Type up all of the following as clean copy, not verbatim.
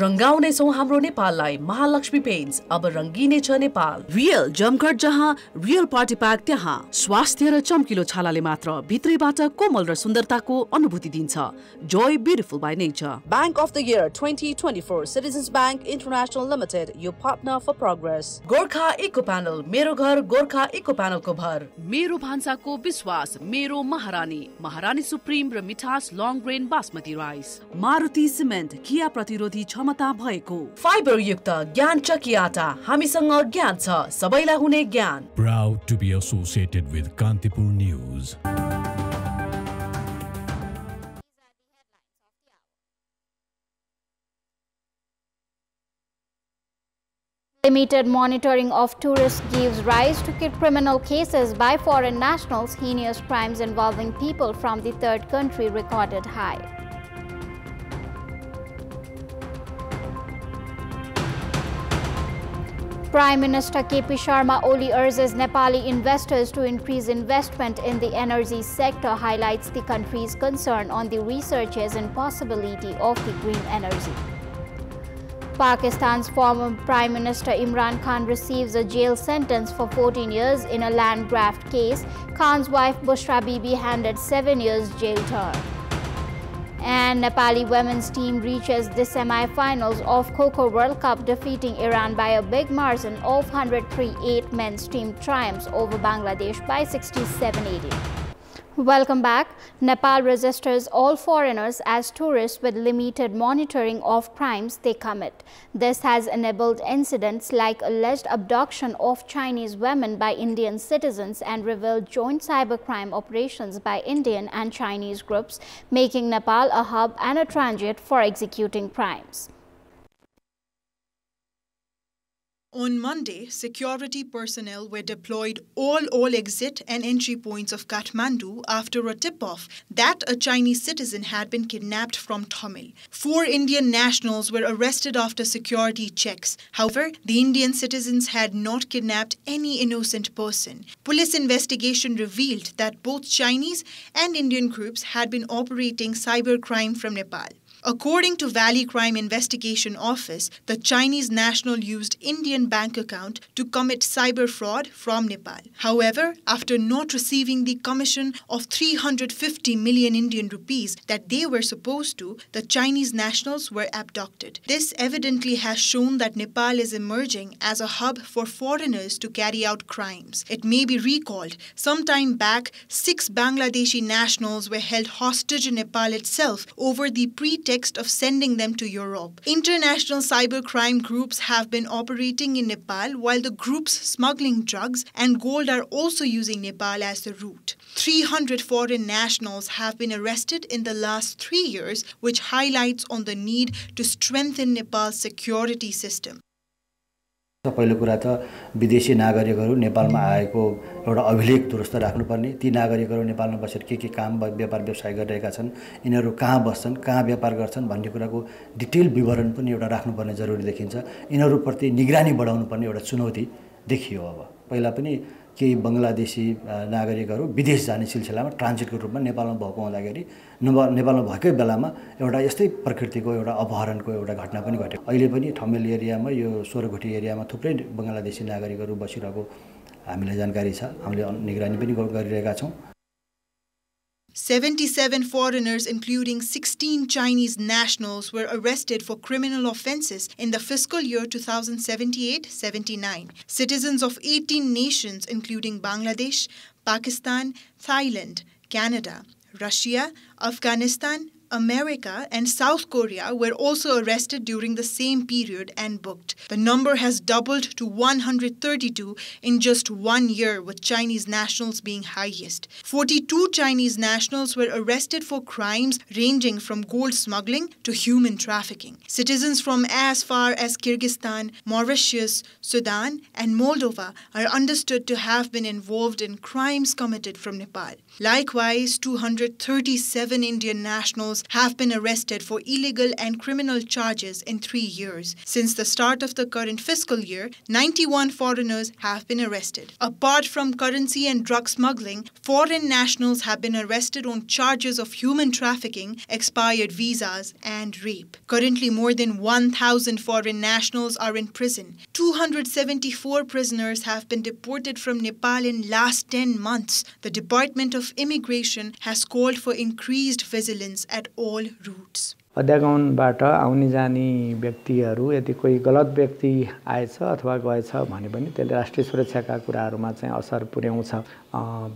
रंगाउने छौं हाम्रो नेपाललाई महालक्ष्मी पेन्ट्स अब रंगिने छ नेपाल। रियल जमघट जहाँ रियल पार्टी प्याक त्यहाँ स्वास्थ्य र चम्किलो छालाले मात्र भित्रैबाट कोमल र सुन्दरताको अनुभूति दिन्छ। Joy beautiful by nature. Bank of the year 2024 Citizens Bank International Limited, यो partner for progress. Gorkha Eco Panel, मेरो घर गोर्खा इको प्यानलको भर। मेरो भान्साको विश्वास, मेरो महारानी, महारानी सुप्रिम र मिठास long grain basmati rice. Maruti cement, किया प्रतिरोधी क्षमता भएको, फाइबर युक्त ज्ञान चक्की आटा, हामीसँग ज्ञान छ, सबैलाई हुने ज्ञान। Proud to be associated with Kantipur News. Limited monitoring of tourists gives rise to criminal cases by foreign nationals. Heinous crimes involving people from the third country recorded high. Prime Minister KP Sharma Oli urges Nepali investors to increase investment in the energy sector, highlights the country's concern on the researches and possibility of the green energy. Pakistan's former Prime Minister Imran Khan receives a jail sentence for 14 years in a land graft case. Khan's wife Bushra Bibi handed 7 years jail term. And Nepali women's team reaches the semi-finals of Kho-Kho World Cup, defeating Iran by a big margin of 103-8. Men's team triumphs over Bangladesh by 67-80. Welcome back. Nepal registers all foreigners as tourists with limited monitoring of crimes they commit. This has enabled incidents like alleged abduction of Chinese women by Indian citizens and revealed joint cybercrime operations by Indian and Chinese groups, making Nepal a hub and a transit for executing crimes. On Monday, security personnel were deployed all exit and entry points of Kathmandu after a tip-off that a Chinese citizen had been kidnapped from Tamil. 4 Indian nationals were arrested after security checks. However, the Indian citizens had not kidnapped any innocent person. Police investigation revealed that both Chinese and Indian groups had been operating cybercrime from Nepal. According to Valley Crime Investigation Office, the Chinese national used Indian bank account to commit cyber fraud from Nepal. However, after not receiving the commission of 350 million Indian rupees that they were supposed to, the Chinese nationals were abducted. This evidently has shown that Nepal is emerging as a hub for foreigners to carry out crimes. It may be recalled, some time back, 6 Bangladeshi nationals were held hostage in Nepal itself over the pretext of sending them to Europe. International cybercrime groups have been operating in Nepal, while the groups smuggling drugs and gold are also using Nepal as the route. 300 foreign nationals have been arrested in the last 3 years, which highlights on the need to strengthen Nepal's security system. पहिलो कुरा त विदेशी नागरिकहरू नेपालमा आएको एउटा अभिलेख दुरुस्त राख्नुपर्ने, ती नागरिकहरू नेपालमा बसेर के काम व्यापार व्यवसाय गरिरहेका छन्, यिनीहरू कहाँ बस्छन्, कहाँ व्यापार गर्छन् भन्ने कुराको डिटेल विवरण पनि एउटा राख्नुपर्ने जरुरी देखिन्छ। यिनीहरूप्रति निगरानी बढाउनु पर्ने एउटा चुनौती देखियो। अब पहिला पनि केही बंगलादेशी नागरिकहरू विदेश जाने सिलसिलामा ट्रान्जिटको रूपमा नेपालमा भएको हुँदाखेरि नेपालमा भएकै बेलामा एउटा यस्तै प्रकृतिको एउटा अपहरणको एउटा घटना पनि घट्यो। अहिले पनि ठमेल एरियामा यो सोरगुठी एरियामा थुप्रै बंगलादेशी नागरिकहरू बसिरहेको हामीलाई जानकारी छ। हामीले निगरानी पनि गरिरहेका छौं। 77 foreigners, including 16 Chinese nationals, were arrested for criminal offences in the fiscal year 2078-79. Citizens of 18 nations, including Bangladesh, Pakistan, Thailand, Canada, Russia, Afghanistan, America and South Korea were also arrested during the same period and booked. The number has doubled to 132 in just 1 year, with Chinese nationals being highest. 42 Chinese nationals were arrested for crimes ranging from gold smuggling to human trafficking. Citizens from as far as Kyrgyzstan, Mauritius, Sudan and Moldova are understood to have been involved in crimes committed from Nepal. Likewise, 237 Indian nationals have been arrested for illegal and criminal charges in 3 years. Since the start of the current fiscal year, 91 foreigners have been arrested. Apart from currency and drug smuggling, foreign nationals have been arrested on charges of human trafficking, expired visas, and rape. Currently, more than 1,000 foreign nationals are in prison. 274 prisoners have been deported from Nepal in last 10 months. The Department of Immigration has called for increased vigilance at all routes. अध्यागमनबाट आउने जाने व्यक्तिहरू यदि कोही गलत व्यक्ति आएछ अथवा गएछ भने पनि त्यसले राष्ट्रिय सुरक्षाका कुराहरूमा चाहिँ असर पुर्याउँछ।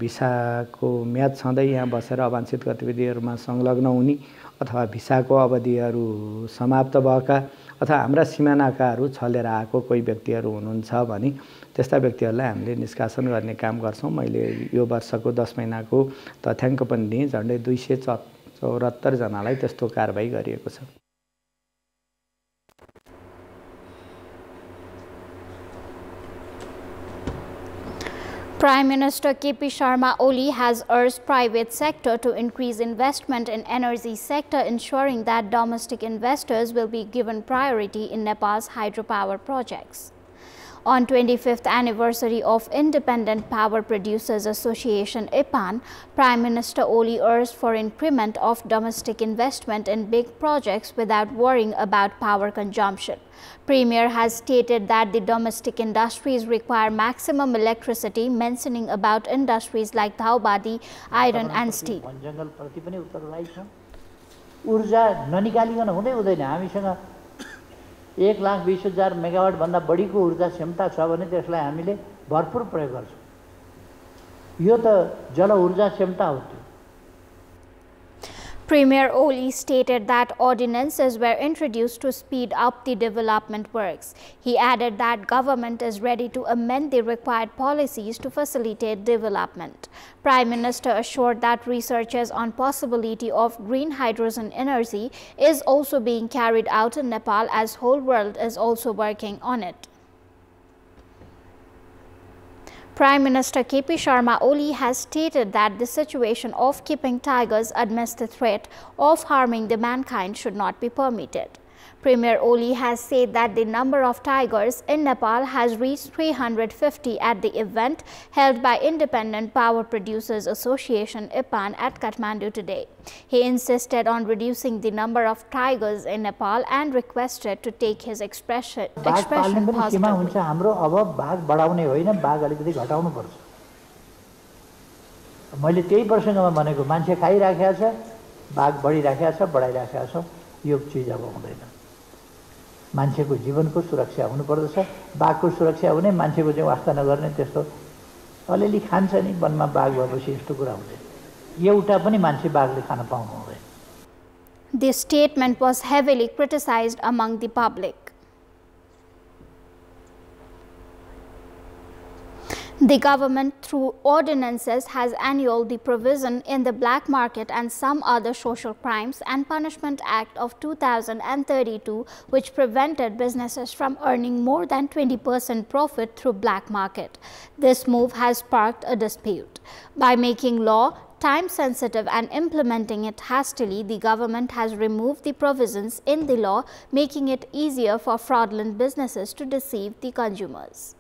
भिसाको म्याद छँदै यहाँ बसेर अवांछित गतिविधिहरूमा संलग्न हुने अथवा भिसाको अवधिहरू समाप्त भएका अथवा हाम्रा सीमानाकाहरू छलेर आएको कोही व्यक्तिहरू हुनुहुन्छ भने त्यस्ता व्यक्तिहरूलाई हामीले निष्कासन गर्ने काम गर्छौं। मैले यो वर्षको 10 महिनाको तथ्याङ्क पनि दिएँ। झन्डै 274 जनालाई त्यस्तो कारबाही गरिएको छ। Prime Minister KP Sharma Oli has urged private sector to increase investment in energy sector, ensuring that domestic investors will be given priority in Nepal's hydropower projects. On 25th anniversary of Independent Power Producers Association IPAN, Prime Minister Oli urged for increment of domestic investment in big projects without worrying about power consumption. Premier has stated that the domestic industries require maximum electricity, mentioning about industries like Dhaubadi, iron and steel. हामीसँग 1,20,000 megawatt भन्दा बढीको ऊर्जा क्षमता छ भने त्यसलाई हामीले भरपूर प्रयोग गर्छौं। यो त जल ऊर्जा क्षमता हो। Premier Oli stated that ordinances were introduced to speed up the development works. He added that government is ready to amend the required policies to facilitate development. Prime Minister assured that researches on possibility of green hydrogen energy is also being carried out in Nepal, as whole world is also working on it. Prime Minister KP Sharma Oli has stated that the situation of keeping tigers amidst the threat of harming the mankind should not be permitted. Premier Oli has said that the number of tigers in Nepal has reached 350 at the event held by Independent Power Producers Association IPAN at Kathmandu today. He insisted on reducing the number of tigers in Nepal and requested to take his expression positively. हाम्रो अब भाग बढाउने होइन, भाग अलिकति घटाउनु पर्छ। मैले त्यही प्रसंगमा भनेको मान्छे खाइराखेको छ, भाग बढिराखेको छ, बढाइराखेको छ, यो चीज अब हुँदैन। मान्छेको जीवनको सुरक्षा हुनुपर्दछ। बाघको सुरक्षा हुने, मान्छेको चाहिँ वास्ता नगर्ने, त्यस्तो अलिअलि खान्छ नि वनमा बाघ भएपछि यस्तो कुरा हुँदैन। एउटा पनि मान्छे बाघले खान पाउनु हुँदैन। This statement was heavily criticized among the public. The government, through ordinances, has annulled the provision in the Black Market and some other social crimes and punishment act of 2032, which prevented businesses from earning more than 20% profit through black market. This move has sparked a dispute. By making law time-sensitive and implementing it hastily, the government has removed the provisions in the law, making it easier for fraudulent businesses to deceive the consumers.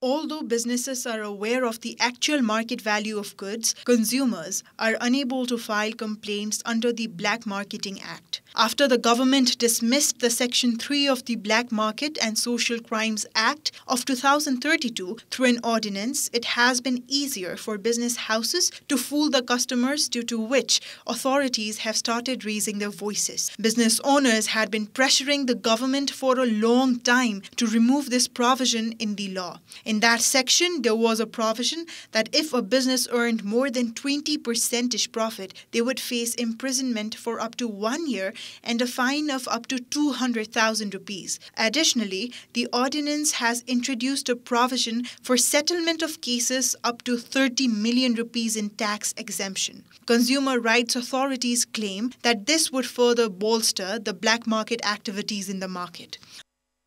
Although businesses are aware of the actual market value of goods, consumers are unable to file complaints under the Black Marketing Act. After the government dismissed the Section 3 of the Black Market and Social Crimes Act of 2032 through an ordinance, it has been easier for business houses to fool the customers, due to which authorities have started raising their voices. Business owners had been pressuring the government for a long time to remove this provision in the law. In that section, there was a provision that if a business earned more than 20% profit, they would face imprisonment for up to 1 year and a fine of up to 200,000 rupees. Additionally, the ordinance has introduced a provision for settlement of cases up to 30 million rupees in tax exemption. Consumer rights authorities claim that this would further bolster the black market activities in the market.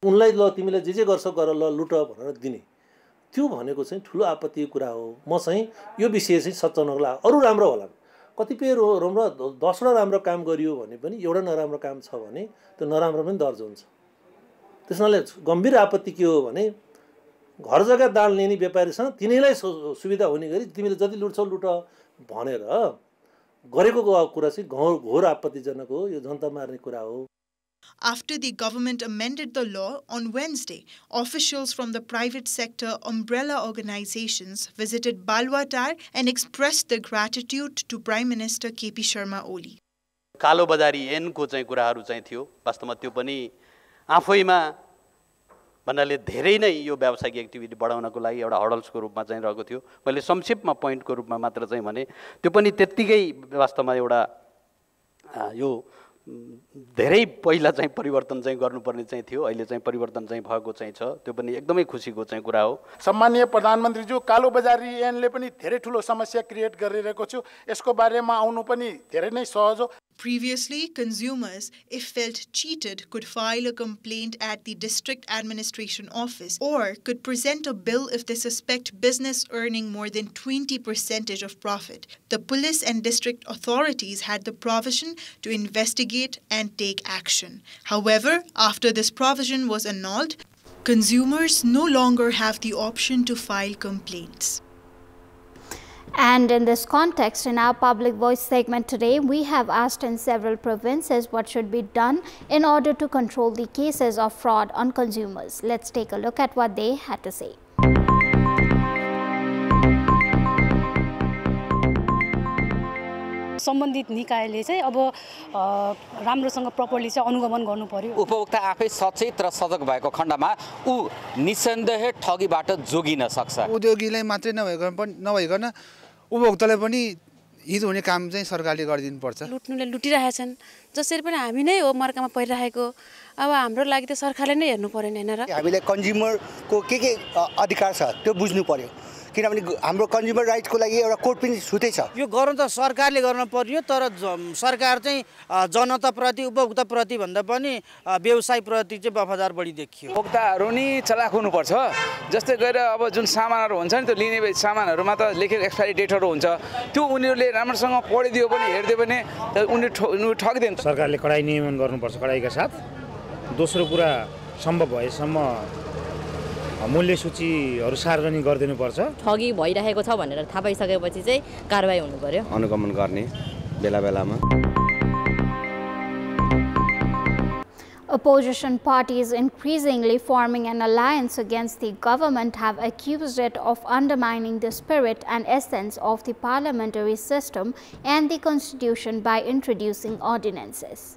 उनलाई ल तिमीले जे गर्छौ गर ल लुट भनेर दिने त्यो भनेको चाहिँ ठूलो आपत्तिको कुरा हो। म चाहिँ यो विषय चाहिँ सच्याउनको लागि अरु राम्रो होला कतिपय राम्रो 10वटा राम्रो काम गरियो भने पनि एउटा नराम्रो काम छ भने त्यो नराम्रो पनि दर्ज हुन्छ। त्यसैले गम्भीर आपत्ति के हो भने घर जग्गा दान लिने व्यापारीसँग तिनैलाई सुविधा हुने गरी तिमीले जति लुट्छौ लुट भनेर गरेको कुरा चाहिँ घोर आपत्तिजनक हो। यो जनता मार्ने कुरा हो। After the government amended the law on Wednesday, officials from the private sector umbrella organizations visited Balwatar and expressed their gratitude to Prime Minister KP Sharma Oli. कालो बजारी ऐनको चाहिँ कुराहरू चाहिँ थियो। वास्तवमा त्यो पनि आफैमा भन्नाले धेरै नै यो व्यावसायिक एक्टिभिटी बढाउनको लागि एउटा हडल्सको रूपमा चाहिँ रहेको थियो। मैले संक्षेपमा पोइन्टको रूपमा मात्र चाहिँ भने त्यो पनि त्यत्तिकै वास्तवमा एउटा यो धेरै पहिला चाहिँ परिवर्तन चाहिँ गर्नुपर्ने चाहिँ थियो। अहिले चाहिँ परिवर्तन चाहिँ भएको चाहिँ छ। त्यो पनि एकदमै खुसीको चाहिँ कुरा हो। सम्माननीय प्रधानमन्त्रीज्यू, कालो बजारी ऐनले पनि धेरै ठुलो समस्या क्रिएट गरिरहेको छु। यसको बारेमा आउनु पनि धेरै नै सहज हो। Previously, consumers, if felt cheated, could file a complaint at the district administration office or could present a bill if they suspect business earning more than 20% of profit. The police and district authorities had the provision to investigate and take action. However, after this provision was annulled, consumers no longer have the option to file complaints. And in this context, in our public voice segment today, we have asked in several provinces what should be done in order to control the cases of fraud on consumers. Let's take a look at what they had to say. सम्बन्धित निकायले चाहिँ अब राम्रोसँग properly चाहिँ अनुगमन गर्नु पर्यो। उपभोक्ता आफै सचेत र सजग भएको खण्डमा उ निसन्देह ठगीबाट जोगिन सक्छ। उद्योगीलाई मात्रै नभइकन उपभोक्तालाई पनि हित हुने काम चाहिँ सरकारले गरिदिनु पर्छ। लुट्नुले लुटिरहेछन्, जसरी पनि हामी नै हो मर्कामा परिरहेको। अब हाम्रो लागि त सरकारले नै हेर्नु पर्यो नि हैन र। हामीले कन्ज्युमरको के अधिकार छ त्यो बुझ्नु पर्यो, किनभने हाम्रो कन्ज्युमर राइटको लागि एउटा कोड पनि छुटै छ। यो गर्नु त सरकारले गर्न पर्यो, तर सरकार चाहिँ जनताप्रति उपभोक्ताप्रति भन्दा पनि व्यवसायप्रति चाहिँ वफादार बढी देखियो। उपभोक्ताहरू नि चलाक हुनुपर्छ। जस्तै गरेर अब जुन सामानहरू हुन्छ नि त्यो लिने सामानहरूमा त लेखेको एक्सपायरी डेटहरू हुन्छ, त्यो उनीहरूले राम्रोसँग पढिदियो पनि हेरिदियो भने उनीहरू ठगिदिन्छ। सरकारले कडाई नियमन गर्नुपर्छ कडाईका साथ। दोस्रो कुरा सम्भव भएसम्म मूल्य सूचीहरू सार्वजनिक गरिदिनुपर्छ। ठगी भइरहेको छ भनेर थाहा पाइसकेपछि चाहिँ कारबाही हुनु पर्यो, अनुगमन गर्ने बेला बेलामा। Opposition parties increasingly forming an alliance against the government have accused it of undermining the spirit and essence of the parliamentary system and the constitution by introducing ordinances.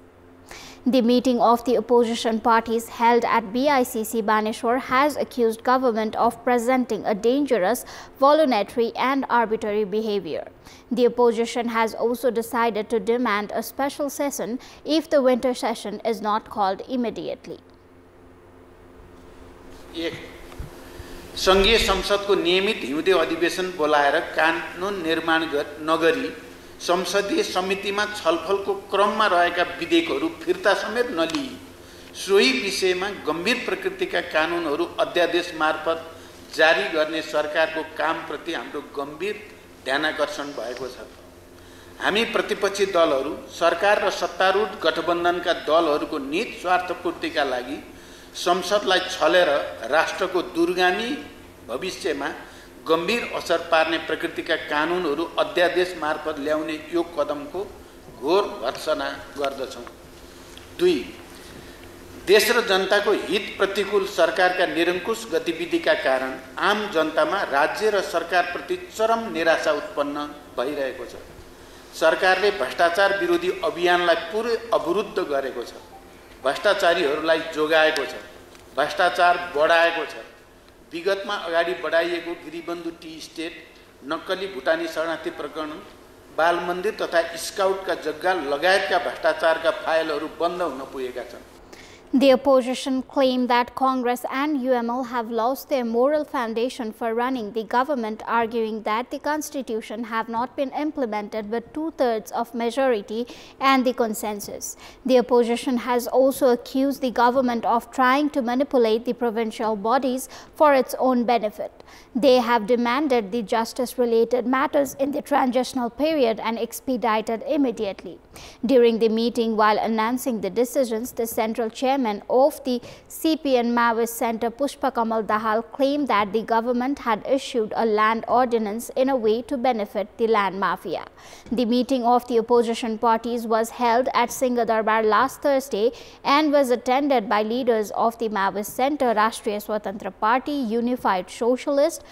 The meeting of the opposition parties held at BICC Baneshwar has accused government of presenting a dangerous, voluntary and arbitrary behavior. The opposition has also decided to demand a special session if the winter session is not called immediately. संघीय संसदको नियमित हिउँदे अधिवेशन बोलाएर कानुन निर्माण नगरी संसदीय समितिमा छलफलको क्रममा रहेका विधेयकहरू फिर्ता समेत नलिई सोही विषयमा गम्भीर प्रकृतिका कानुनहरू अध्यादेश मार्फत जारी गर्ने सरकारको कामप्रति हाम्रो गम्भीर ध्यानाकर्षण भएको छ। हामी प्रतिपक्षी दलहरू सरकार र सत्तारूढ गठबन्धनका दलहरूको नित स्वार्थपूर्तिका लागि संसदलाई छलेर राष्ट्रको दूरगामी भविष्यमा गम्भीर असर पार्ने प्रकृतिका कानुनहरू अध्यादेश मार्फत ल्याउने यो कदमको घोर भर्त्सना गर्दछौँ। 2. देश र जनताको हित प्रतिकूल सरकारका निरङ्कुश गतिविधिका कारण आम जनतामा राज्य र सरकारप्रति चरम निराशा उत्पन्न भइरहेको छ। सरकारले भ्रष्टाचार विरोधी अभियानलाई पुरै अवरुद्ध गरेको छ, भ्रष्टाचारीहरूलाई जोगाएको छ, भ्रष्टाचार बढाएको छ। विगतमा अगाडि बढाइएको गिरिबन्धु टी स्टेट, नक्कली भुटानी शरणार्थी प्रकरण, बाल मन्दिर तथा स्काउटका जग्गा लगायतका भ्रष्टाचारका फाइलहरू बन्द हुन पुगेका छन्। The opposition claimed that Congress and UML have lost their moral foundation for running the government, arguing that the constitution have not been implemented with 2/3 of majority and the consensus. The opposition has also accused the government of trying to manipulate the provincial bodies for its own benefit. They have demanded the justice-related matters in the transitional period and expedited immediately. During the meeting, while announcing the decisions, the central chairman of the CPN Maoist Center, Pushpa Kamal Dahal, claimed that the government had issued a land ordinance in a way to benefit the land mafia. The meeting of the opposition parties was held at Singhadarbar last Thursday and was attended by leaders of the Maoist Center, Rashtriya Swatantra Party, Unified Socialist,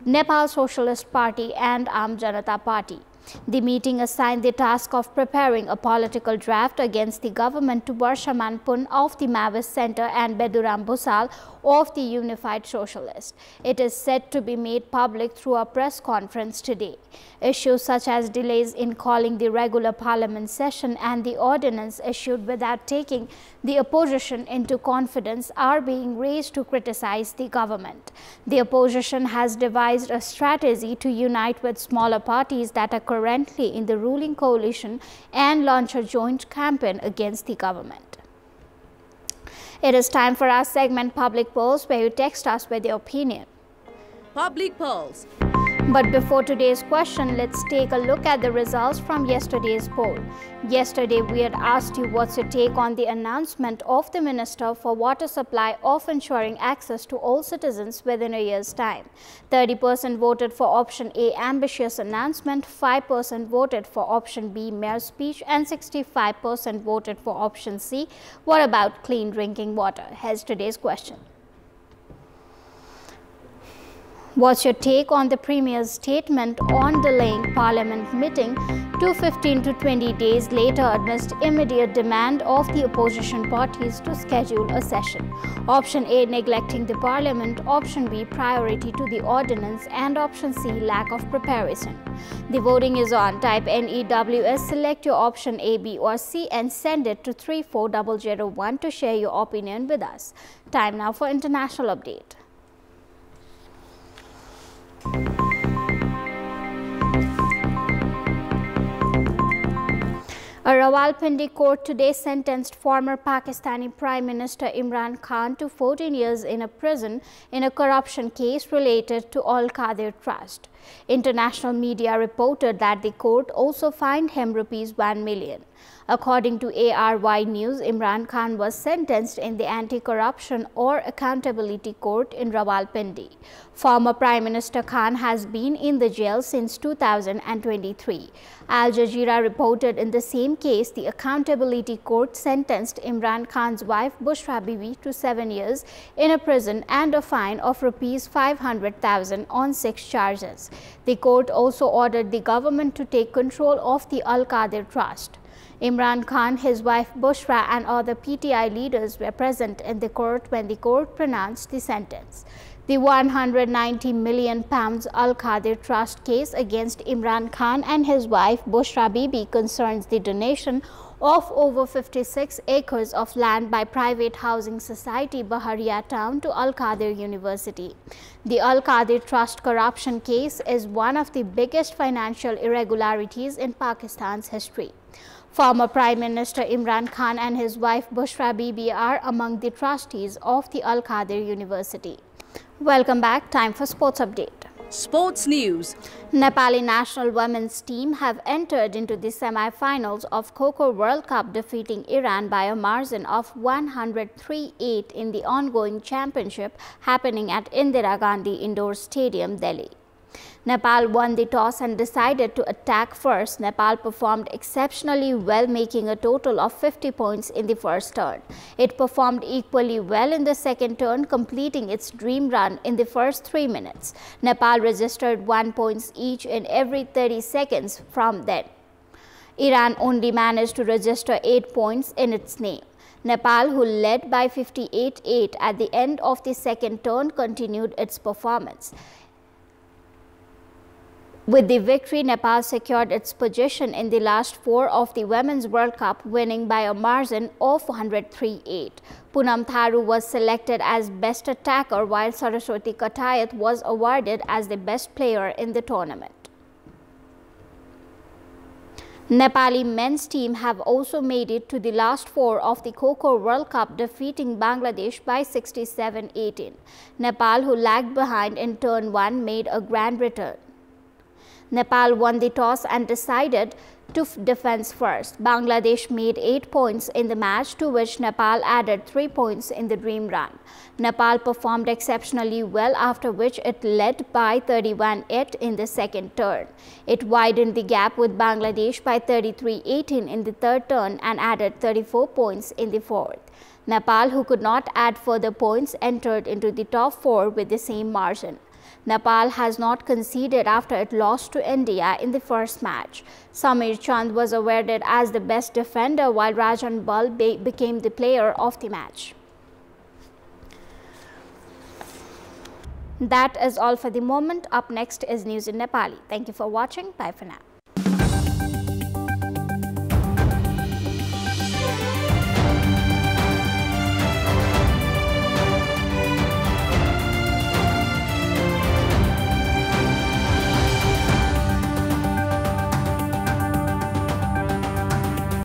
Nepal Socialist Party and Aam Janata Party. The meeting assigned the task of preparing a political draft against the government to Barshaman Pun of the Maoist Center and Beduram Bhusal of the Unified Socialist. It is said to be made public through a press conference today. Issues such as delays in calling the regular parliament session and the ordinance issued without taking the opposition into confidence are being raised to criticize the government. The opposition has devised a strategy to unite with smaller parties that are currently in the ruling coalition and launch a joint campaign against the government. It is time for our segment Public Polls, where you text us with your opinion. Public Polls. But before today's question, let's take a look at the results from yesterday's poll. Yesterday, we had asked you what's your take on the announcement of the Minister for Water Supply of ensuring access to all citizens within a year's time. 30% voted for option A, ambitious announcement, 5% voted for option B, mere speech, and 65% voted for option C, what about clean drinking water? Here's today's question. What's your take on the Premier's statement on delaying Parliament meeting to 15 to 20 days later amidst immediate demand of the opposition parties to schedule a session? Option A, neglecting the Parliament, option B, priority to the ordinance, and option C, lack of preparation. The voting is on. Type NEWS, select your option A, B or C and send it to 34001 to share your opinion with us. Time now for international update. A Rawalpindi court today sentenced former Pakistani Prime Minister Imran Khan to 14 years in a prison in a corruption case related to Al Qadir Trust. International media reported that the court also fined him ₹1 million. According to ARY News, Imran Khan was sentenced in the Anti-Corruption or Accountability Court in Rawalpindi. Former Prime Minister Khan has been in the jail since 2023. Al Jazeera reported in the same case, the Accountability Court sentenced Imran Khan's wife Bushra Bibi to 7 years in a prison and a fine of ₹500,000 on 6 charges. The court also ordered the government to take control of the Al Qadir Trust. Imran Khan, his wife Bushra and other PTI leaders were present in the court when the court pronounced the sentence. The £190 million Al Qadir Trust case against Imran Khan and his wife Bushra Bibi concerns the donation of over 56 acres of land by private housing society Baharia Town to Al Qadir University. The Al Qadir Trust corruption case is one of the biggest financial irregularities in Pakistan's history. Former Prime Minister Imran Khan and his wife Bushra Bibi are among the trustees of the Al Qadir University. Welcome back. Time for sports update. Sports news. Nepali national women's team have entered into the semi-finals of Kho-Kho World Cup, defeating Iran by a margin of 103-8 in the ongoing championship happening at Indira Gandhi Indoor Stadium, Delhi. Nepal won the toss and decided to attack first. Nepal performed exceptionally well, making a total of 50 points in the first turn. It performed equally well in the second turn, completing its dream run in the first 3 minutes. Nepal registered 1 point each in every 30 seconds from then. Iran only managed to register 8 points in its name. Nepal, who led by 58-8 at the end of the second turn, continued its performance. With the victory, Nepal secured its position in the last 4 of the Women's World Cup, winning by a margin of 103-8. Poonam Tharu was selected as Best Attacker, while Saraswati Katayat was awarded as the Best Player in the tournament. Nepali men's team have also made it to the last 4 of the Kho-Kho World Cup, defeating Bangladesh by 67-18. Nepal, who lagged behind in turn 1, made a grand return. Nepal won the toss and decided to defend first. Bangladesh made 8 points in the match, to which Nepal added 3 points in the dream run. Nepal performed exceptionally well, after which it led by 31-8 in the second turn. It widened the gap with Bangladesh by 33-18 in the third turn and added 34 points in the fourth. Nepal, who could not add further points, entered into the top 4 with the same margin. Nepal has not conceded after it lost to India in the first match. Samir Chand was awarded as the best defender, while Rajan Bal became the player of the match. That is all for the moment. Up next is news in Nepali. Thank you for watching. Bye for now.